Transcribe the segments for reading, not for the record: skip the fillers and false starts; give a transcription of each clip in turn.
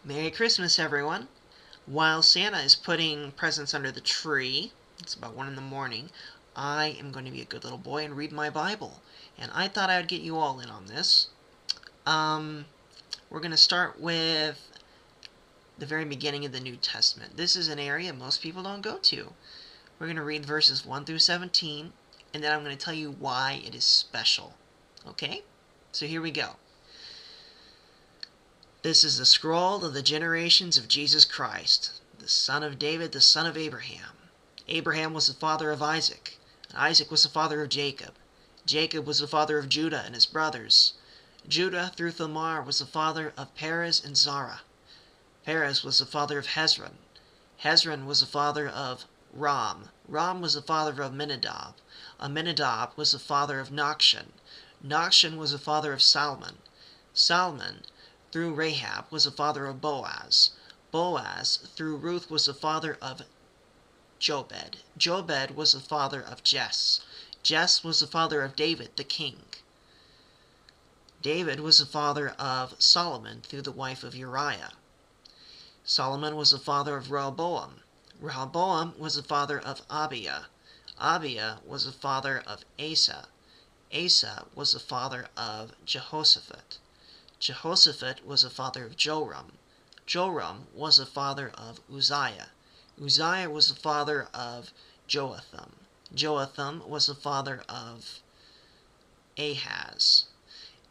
Merry Christmas, everyone. While Santa is putting presents under the tree, it's about 1 in the morning, I am going to be a good little boy and read my Bible. And I thought I would get you all in on this. We're going to start with the very beginning of the New Testament. This is an area most people don't go to. We're going to read verses 1 through 17, and then I'm going to tell you why it is special. Okay? So here we go. This is the scroll of the generations of Jesus Christ, the son of David, the son of Abraham. Abraham was the father of Isaac, and Isaac was the father of Jacob. Jacob was the father of Judah and his brothers. Judah, through Thamar, was the father of Perez and Zara. Perez was the father of Hezron. Hezron was the father of Ram. Ram was the father of Amminadab. Amminadab was the father of Nachshon. Nachshon was the father of Salmon. Salmon, through Rahab, was the father of Boaz. Boaz, through Ruth, was the father of Jobed. Jobed was the father of Jess. Jess was the father of David, the king. David was the father of Solomon through the wife of Uriah. Solomon was the father of Rehoboam. Rehoboam was the father of Abiah. Abiah was the father of Asa. Asa was the father of Jehoshaphat. Jehoshaphat was the father of Joram. Joram was the father of Uzziah. Uzziah was the father of Joatham. Joatham was the father of Ahaz.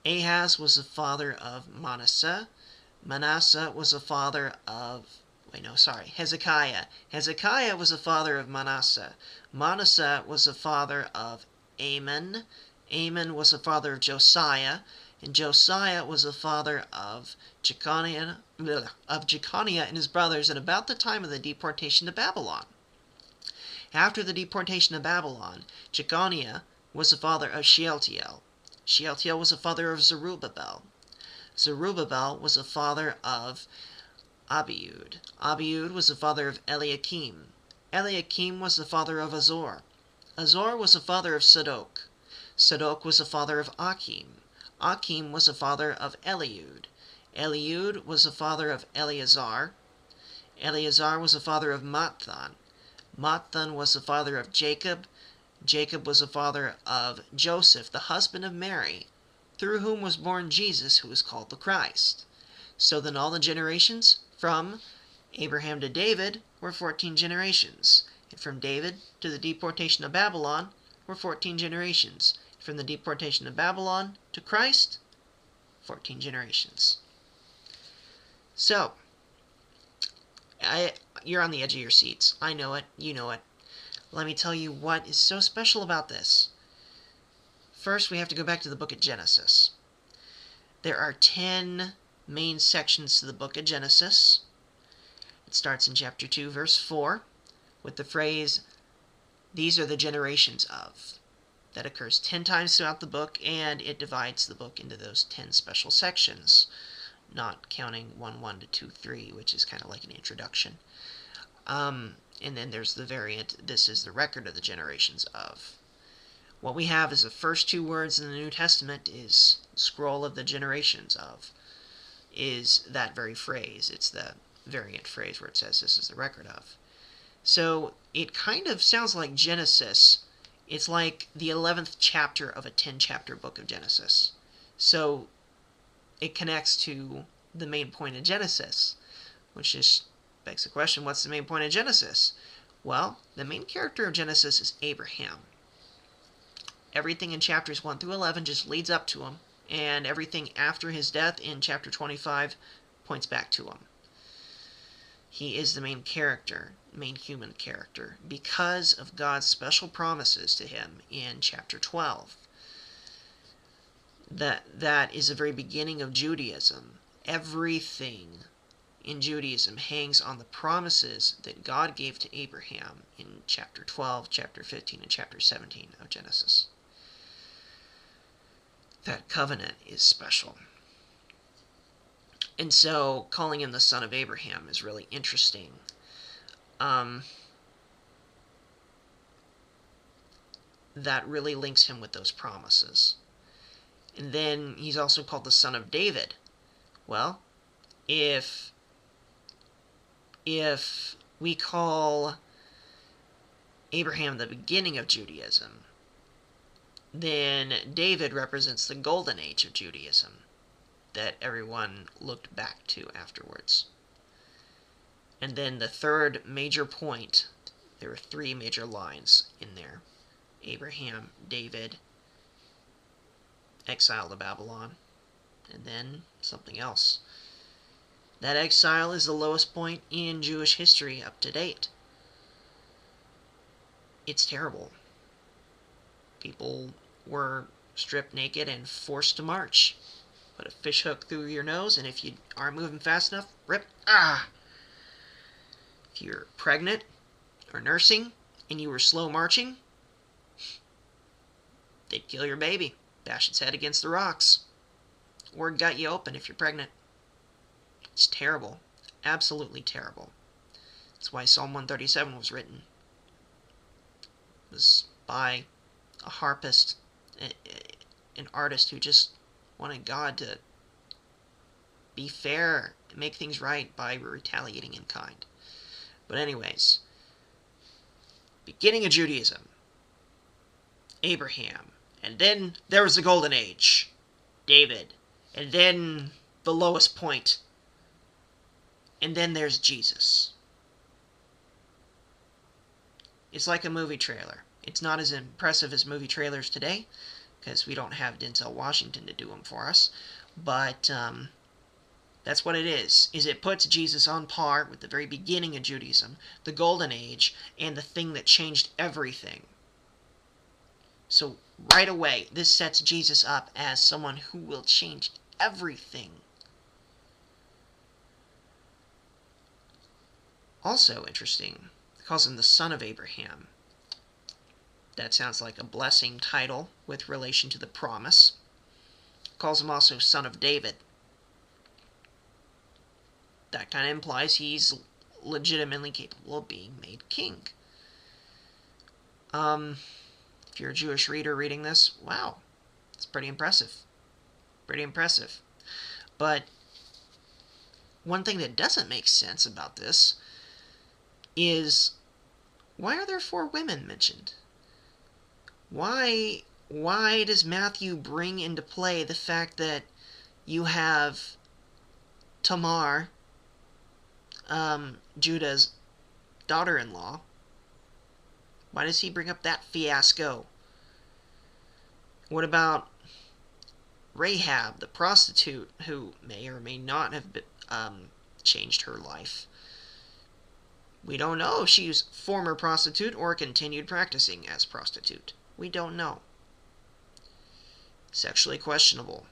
Ahaz was the father of Manasseh. Manasseh was the father of Hezekiah. Hezekiah was the father of Manasseh. Manasseh was the father of Amon. Amon was the father of Josiah. And Josiah was the father of Jeconiah and his brothers at about the time of the deportation to Babylon. After the deportation to Babylon, Jeconiah was the father of Shealtiel. Shealtiel was the father of Zerubbabel. Zerubbabel was the father of Abiud. Abiud was the father of Eliakim. Eliakim was the father of Azor. Azor was the father of Sadok. Sadok was the father of Achim. Achim was the father of Eliud. Eliud was the father of Eleazar. Eleazar was the father of Matthan. Matthan was the father of Jacob. Jacob was the father of Joseph, the husband of Mary, through whom was born Jesus, who is called the Christ. So then all the generations from Abraham to David were 14 generations. And from David to the deportation of Babylon were 14 generations. From the deportation of Babylon to Christ, 14 generations. So, you're on the edge of your seats. I know it. You know it. Let me tell you what is so special about this. First, we have to go back to the book of Genesis. There are 10 main sections to the book of Genesis. It starts in chapter 2, verse 4, with the phrase, "These are the generations of." That occurs 10 times throughout the book, and it divides the book into those 10 special sections, not counting 1:1 to 2:3, which is kind of like an introduction. And then there's the variant, "This is the record of the generations of." What we have is the first 2 words in the New Testament is scroll of the generations of, is that very phrase. It's the variant phrase where it says this is the record of. So it kind of sounds like Genesis. It's like the 11th chapter of a 10-chapter book of Genesis. So it connects to the main point of Genesis, which just begs the question, what's the main point of Genesis? Well, the main character of Genesis is Abraham. Everything in chapters 1 through 11 just leads up to him, and everything after his death in chapter 25 points back to him. He is the main character, main human character, because of God's special promises to him in chapter 12. That is the very beginning of Judaism. Everything in Judaism hangs on the promises that God gave to Abraham in chapter 12, chapter 15, and chapter 17 of Genesis. That covenant is special. And so, calling him the son of Abraham is really interesting. That really links him with those promises. And then he's also called the son of David. Well, if if we call Abraham the beginning of Judaism, then David represents the golden age of Judaism that everyone looked back to afterwards. And then the third major point, there are three major lines in there: Abraham, David, exile to Babylon, and then something else. That exile is the lowest point in Jewish history up to date. It's terrible. People were stripped naked and forced to march. Put a fish hook through your nose, and if you aren't moving fast enough, rip. If you're pregnant or nursing and you were slow marching, they'd kill your baby, bash its head against the rocks, or gut you open if you're pregnant. It's terrible. Absolutely terrible. That's why Psalm 137 was written. It was by a harpist, an artist who just wanted God to be fair and make things right by retaliating in kind. But anyways, beginning of Judaism, Abraham, and then there was the Golden Age, David, and then the lowest point, and then there's Jesus. It's like a movie trailer. It's not as impressive as movie trailers today, because we don't have Denzel Washington to do them for us, but that's what it is it puts Jesus on par with the very beginning of Judaism, the Golden Age, and the thing that changed everything. So right away, this sets Jesus up as someone who will change everything. Also interesting, it calls him the son of Abraham. That sounds like a blessing title with relation to the promise. It calls him also son of David. That kind of implies he's legitimately capable of being made king. If you're a Jewish reader reading this, wow, it's pretty impressive. Pretty impressive. But one thing that doesn't make sense about this is, why are there 4 women mentioned? Why does Matthew bring into play the fact that you have Tamar, Judah's daughter-in-law? Why does he bring up that fiasco? What about Rahab, the prostitute, who may or may not have changed her life? We don't know if she was former prostitute or continued practicing as prostitute. We don't know. Sexually questionable.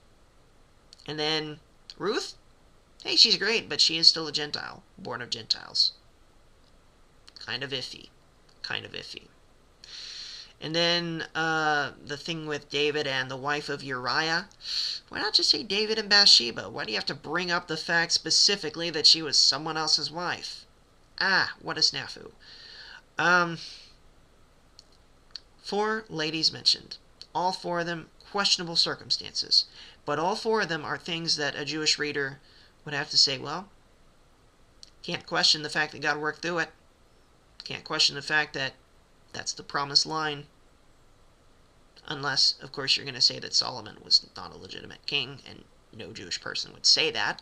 And then Ruth? Hey, she's great, but she is still a Gentile, born of Gentiles. Kind of iffy. Kind of iffy. And then the thing with David and the wife of Uriah. Why not just say David and Bathsheba? Why do you have to bring up the fact specifically that she was someone else's wife? What a snafu. 4 ladies mentioned. All 4 of them questionable circumstances. But all 4 of them are things that a Jewish reader would have to say, well, can't question the fact that God worked through it. Can't question the fact that that's the promised line. Unless, of course, you're going to say that Solomon was not a legitimate king, and no Jewish person would say that.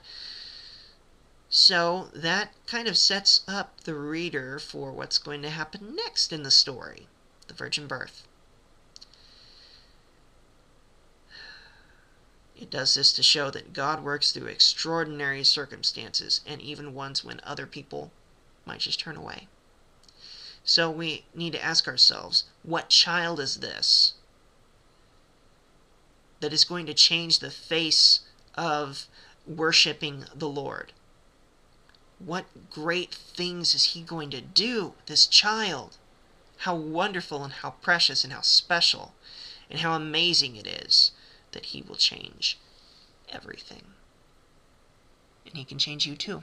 So that kind of sets up the reader for what's going to happen next in the story, the virgin birth. It does this to show that God works through extraordinary circumstances, and even ones when other people might just turn away. So we need to ask ourselves, what child is this that is going to change the face of worshiping the Lord? What great things is he going to do, this child? How wonderful and how precious and how special and how amazing it is that he will change everything. And he can change you too.